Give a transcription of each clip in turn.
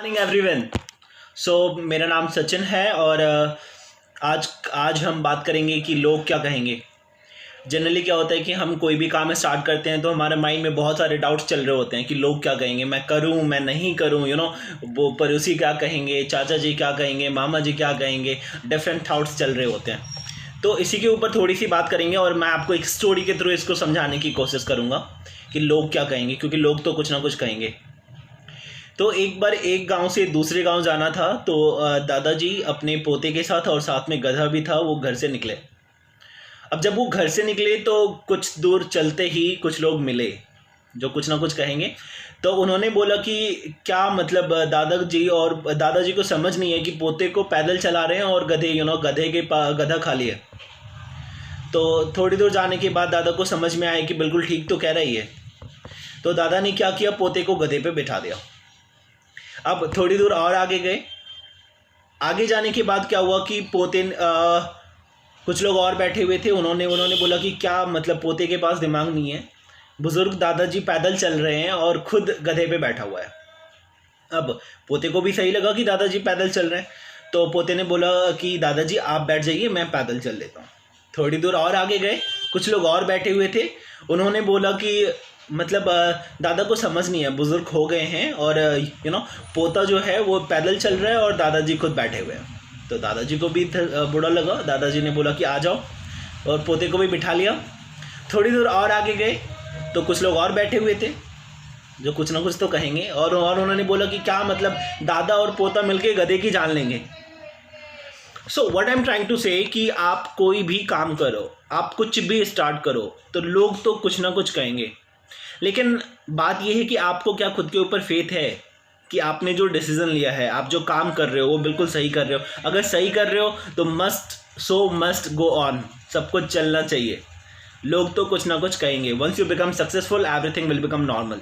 Morning everyone. मेरा नाम सचिन है और आज हम बात करेंगे कि लोग क्या कहेंगे। जनरली क्या होता है कि हम कोई भी काम स्टार्ट करते हैं तो हमारे माइंड में बहुत सारे डाउट्स चल रहे होते हैं कि लोग क्या कहेंगे, मैं करूं मैं नहीं करूं, वो पड़ोसी क्या कहेंगे, चाचा जी क्या कहेंगे, मामा जी क्या कहेंगे, डिफरेंट थाट्स चल रहे होते हैं। तो इसी के ऊपर थोड़ी सी बात करेंगे और मैं आपको एक स्टोरी के थ्रू इसको समझाने की कोशिश करूँगा कि लोग क्या कहेंगे, क्योंकि लोग तो कुछ ना कुछ कहेंगे। तो एक बार एक गांव से दूसरे गांव जाना था तो दादाजी अपने पोते के साथ और साथ में गधा भी था, वो घर से निकले। अब जब वो घर से निकले तो कुछ दूर चलते ही कुछ लोग मिले जो कुछ ना कुछ कहेंगे। तो उन्होंने बोला कि क्या मतलब दादाजी को समझ नहीं है कि पोते को पैदल चला रहे हैं और गधा खाली है। तो थोड़ी दूर जाने के बाद दादा को समझ में आया कि बिल्कुल ठीक तो कह रही है। तो दादा ने क्या किया, पोते को गधे पे बिठा दिया। अब थोड़ी दूर और आगे गए। आगे जाने के बाद क्या हुआ कि कुछ लोग और बैठे हुए थे। उन्होंने बोला कि क्या मतलब पोते के पास दिमाग नहीं है, बुजुर्ग दादाजी पैदल चल रहे हैं और खुद गधे पे बैठा हुआ है। अब पोते को भी सही लगा कि दादाजी पैदल चल रहे हैं, तो पोते ने बोला कि दादाजी आप बैठ जाइए, मैं पैदल चल लेता हूँ। थोड़ी दूर और आगे गए, कुछ लोग और बैठे हुए थे। उन्होंने बोला कि मतलब दादा को समझ नहीं है, बुजुर्ग हो गए हैं और पोता जो है वो पैदल चल रहा है और दादाजी खुद बैठे हुए हैं। तो दादाजी को भी बुरा लगा। दादाजी ने बोला कि आ जाओ और पोते को भी बिठा लिया। थोड़ी दूर और आगे गए तो कुछ लोग और बैठे हुए थे जो कुछ ना कुछ तो कहेंगे और उन्होंने बोला कि क्या मतलब दादा और पोता मिलके गधे की जान लेंगे। So what I am trying to say कि आप कोई भी काम करो, आप कुछ भी स्टार्ट करो तो लोग तो कुछ ना कुछ कहेंगे, लेकिन बात यह है कि आपको क्या खुद के ऊपर फेथ है कि आपने जो डिसीजन लिया है, आप जो काम कर रहे हो वो बिल्कुल सही कर रहे हो। अगर सही कर रहे हो तो मस्ट गो ऑन, सब कुछ चलना चाहिए। लोग तो कुछ ना कुछ कहेंगे। Once you become successful everything will become normal.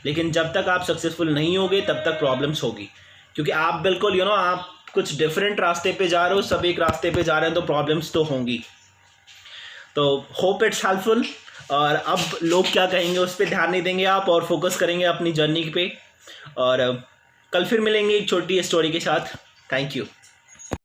लेकिन जब तक आप सक्सेसफुल नहीं होगे तब तक प्रॉब्लम्स होगी, क्योंकि आप बिल्कुल आप कुछ डिफरेंट रास्ते पे जा रहे हो, सब एक रास्ते पे जा रहे हैं, तो प्रॉब्लम्स तो होंगी। तो होप इट्स हेल्पफुल। और अब लोग क्या कहेंगे उस पर ध्यान नहीं देंगे आप और फोकस करेंगे अपनी जर्नी पे। और कल फिर मिलेंगे एक छोटी स्टोरी के साथ। Thank you.